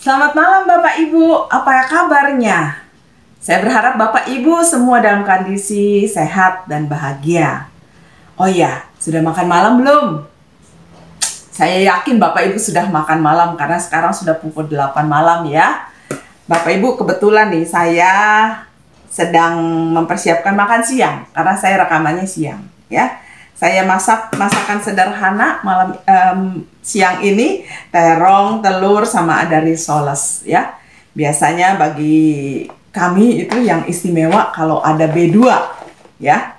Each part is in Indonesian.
Selamat malam Bapak Ibu, apa kabarnya? Saya berharap Bapak Ibu semua dalam kondisi sehat dan bahagia. Oh iya, sudah makan malam belum? Saya yakin Bapak Ibu sudah makan malam karena sekarang sudah pukul 8 malam ya. Bapak Ibu, kebetulan nih saya sedang mempersiapkan makan siang karena saya rekamannya siang ya. Saya masak masakan sederhana malam siang ini, terong, telur, sama ada risoles ya. Biasanya bagi kami itu yang istimewa kalau ada B2 ya.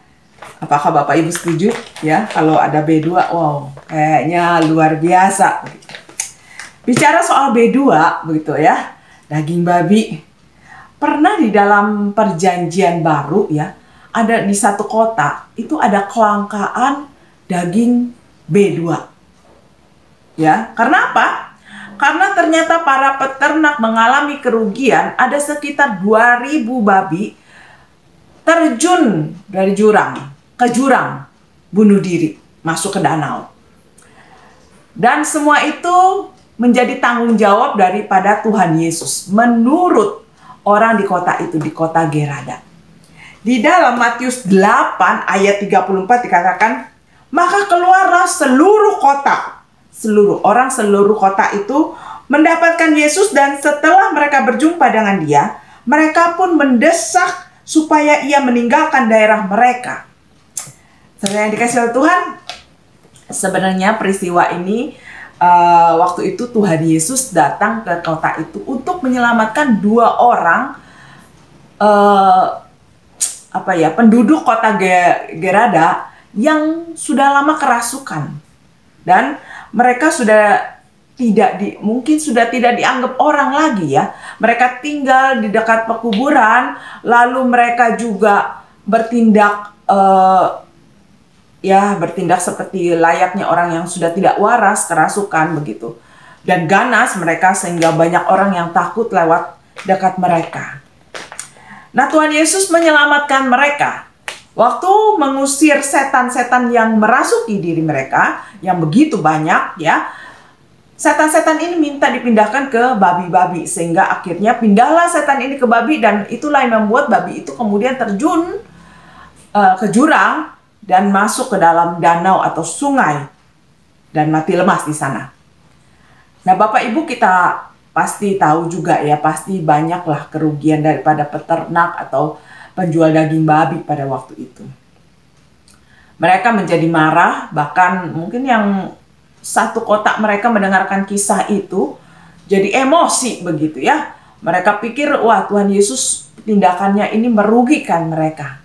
Apakah Bapak Ibu setuju ya kalau ada B2? Wow, kayaknya luar biasa. Bicara soal B2 begitu ya, daging babi. Pernah di dalam perjanjian baru ya, ada di satu kota itu ada kelangkaan daging B2. Ya, karena apa? Karena ternyata para peternak mengalami kerugian, ada sekitar 2.000 babi terjun dari ke jurang, bunuh diri, masuk ke danau. Dan semua itu menjadi tanggung jawab daripada Tuhan Yesus menurut orang di kota itu, di kota Gerada. Di dalam Matius 8 ayat 34 dikatakan, maka keluarlah seluruh kota. Seluruh kota itu mendapatkan Yesus, dan setelah mereka berjumpa dengan dia, mereka pun mendesak supaya ia meninggalkan daerah mereka. Saudara yang dikasihi oleh Tuhan, sebenarnya peristiwa ini waktu itu Tuhan Yesus datang ke kota itu untuk menyelamatkan 2 orang penduduk kota Gerada yang sudah lama kerasukan, dan mereka mungkin sudah tidak dianggap orang lagi ya. Mereka tinggal di dekat pekuburan, lalu mereka juga bertindak seperti layaknya orang yang sudah tidak waras, kerasukan begitu, dan ganas mereka sehingga banyak orang yang takut lewat dekat mereka. Nah, Tuhan Yesus menyelamatkan mereka. Waktu mengusir setan-setan yang merasuki diri mereka, yang begitu banyak ya, setan-setan ini minta dipindahkan ke babi-babi, sehingga akhirnya pindahlah setan ini ke babi, dan itulah yang membuat babi itu kemudian terjun ke jurang dan masuk ke dalam danau atau sungai dan mati lemas di sana. Nah, Bapak Ibu, kita pasti tahu juga ya, pasti banyaklah kerugian daripada peternak atau penjual daging babi pada waktu itu. Mereka menjadi marah, bahkan mungkin yang satu kota mereka mendengarkan kisah itu jadi emosi begitu ya. Mereka pikir, wah, Tuhan Yesus tindakannya ini merugikan mereka.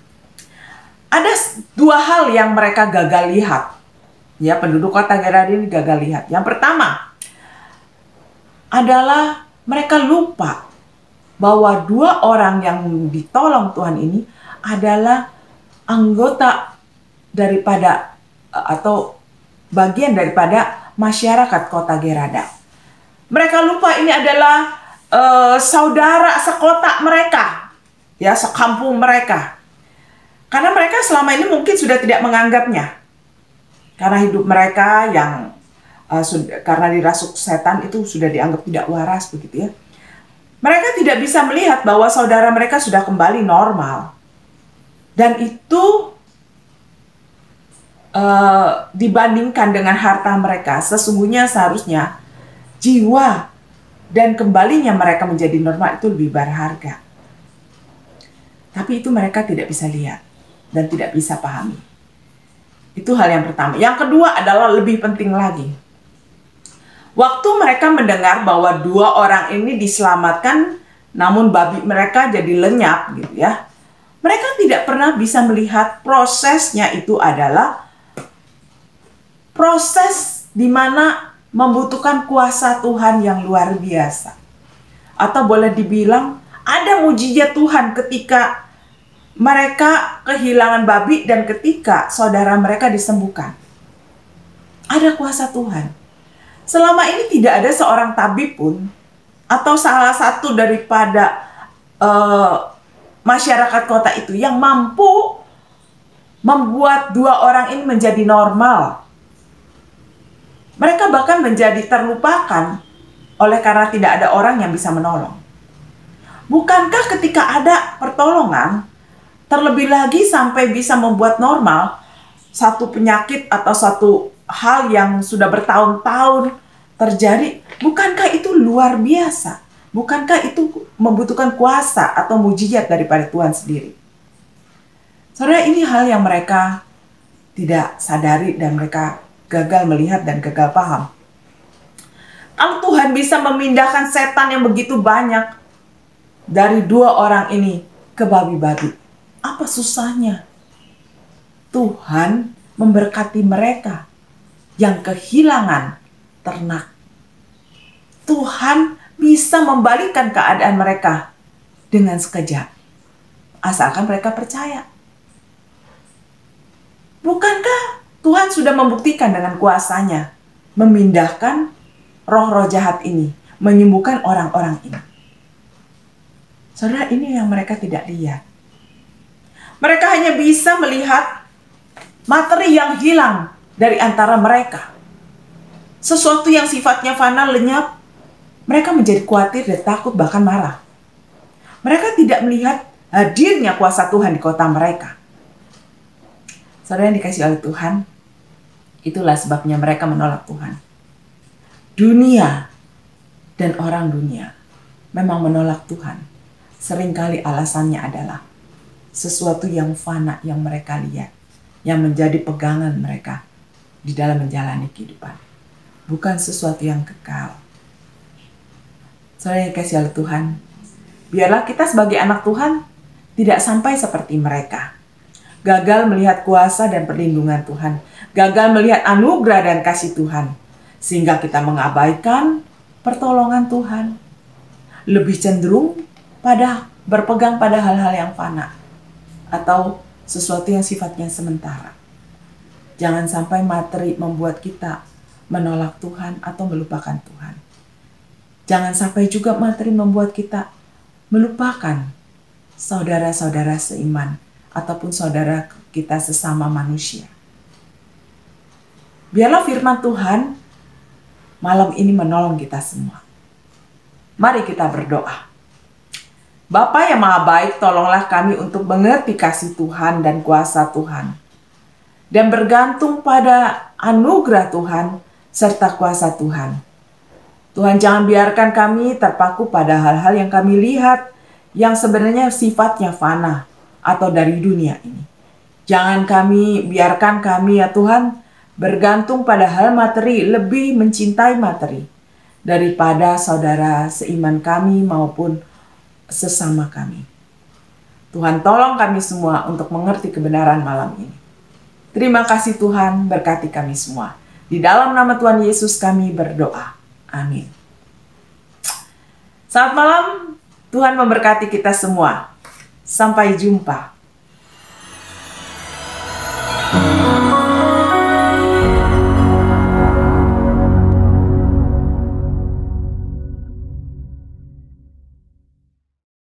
Ada 2 hal yang mereka gagal lihat. Ya, penduduk kota Gerada ini gagal lihat. Yang pertama adalah mereka lupa bahwa 2 orang yang ditolong Tuhan ini adalah anggota daripada atau bagian daripada masyarakat kota Gerada. Mereka lupa ini adalah saudara sekota mereka, ya, sekampung mereka. Karena mereka selama ini mungkin sudah tidak menganggapnya. Karena hidup mereka yang karena dirasuk setan itu sudah dianggap tidak waras begitu ya. Mereka tidak bisa melihat bahwa saudara mereka sudah kembali normal. Dan itu dibandingkan dengan harta mereka, sesungguhnya seharusnya jiwa dan kembalinya mereka menjadi normal itu lebih berharga. Tapi itu mereka tidak bisa lihat dan tidak bisa pahami. Itu hal yang pertama. Yang kedua adalah lebih penting lagi. Waktu mereka mendengar bahwa 2 orang ini diselamatkan, namun babi mereka jadi lenyap gitu ya. Mereka tidak pernah bisa melihat prosesnya itu adalah proses di mana membutuhkan kuasa Tuhan yang luar biasa. Atau boleh dibilang ada mujizat Tuhan ketika mereka kehilangan babi dan ketika saudara mereka disembuhkan. Ada kuasa Tuhan. Selama ini tidak ada seorang tabib pun atau salah satu daripada masyarakat kota itu yang mampu membuat 2 orang ini menjadi normal. Mereka bahkan menjadi terlupakan oleh karena tidak ada orang yang bisa menolong. Bukankah ketika ada pertolongan, terlebih lagi sampai bisa membuat normal satu penyakit atau satu hal yang sudah bertahun-tahun terjadi, bukankah itu luar biasa? Bukankah itu membutuhkan kuasa atau mujizat daripada Tuhan sendiri? Saudara, ini hal yang mereka tidak sadari dan mereka gagal melihat dan gagal paham. Kalau Tuhan bisa memindahkan setan yang begitu banyak dari dua orang ini ke babi-babi, apa susahnya? Tuhan memberkati mereka yang kehilangan ternak. Tuhan bisa membalikkan keadaan mereka dengan sekejap, asalkan mereka percaya. Bukankah Tuhan sudah membuktikan dengan kuasa-Nya memindahkan roh-roh jahat ini, menyembuhkan orang-orang ini? Saudara, ini yang mereka tidak lihat. Mereka hanya bisa melihat materi yang hilang dari antara mereka. Sesuatu yang sifatnya fana, lenyap. Mereka menjadi khawatir dan takut, bahkan marah. Mereka tidak melihat hadirnya kuasa Tuhan di kota mereka. Saudara yang dikasihi oleh Tuhan, itulah sebabnya mereka menolak Tuhan. Dunia dan orang dunia memang menolak Tuhan. Seringkali alasannya adalah sesuatu yang fana yang mereka lihat, yang menjadi pegangan mereka di dalam menjalani kehidupan. Bukan sesuatu yang kekal. Saudara yang dikasihi oleh Tuhan, biarlah kita sebagai anak Tuhan tidak sampai seperti mereka. Gagal melihat kuasa dan perlindungan Tuhan. Gagal melihat anugerah dan kasih Tuhan. Sehingga kita mengabaikan pertolongan Tuhan. Lebih cenderung pada berpegang pada hal-hal yang fana. Atau sesuatu yang sifatnya sementara. Jangan sampai materi membuat kita menolak Tuhan atau melupakan Tuhan. Jangan sampai juga materi membuat kita melupakan saudara-saudara seiman ataupun saudara kita sesama manusia. Biarlah firman Tuhan malam ini menolong kita semua. Mari kita berdoa. Bapa yang Maha Baik, tolonglah kami untuk mengerti kasih Tuhan dan kuasa Tuhan. Dan bergantung pada anugerah Tuhan serta kuasa Tuhan. Tuhan, jangan biarkan kami terpaku pada hal-hal yang kami lihat yang sebenarnya sifatnya fana atau dari dunia ini. Jangan biarkan kami ya Tuhan bergantung pada hal materi, lebih mencintai materi daripada saudara seiman kami maupun sesama kami. Tuhan, tolong kami semua untuk mengerti kebenaran malam ini. Terima kasih Tuhan, berkati kami semua. Di dalam nama Tuhan Yesus kami berdoa. Amin. Selamat malam, Tuhan memberkati kita semua. Sampai jumpa.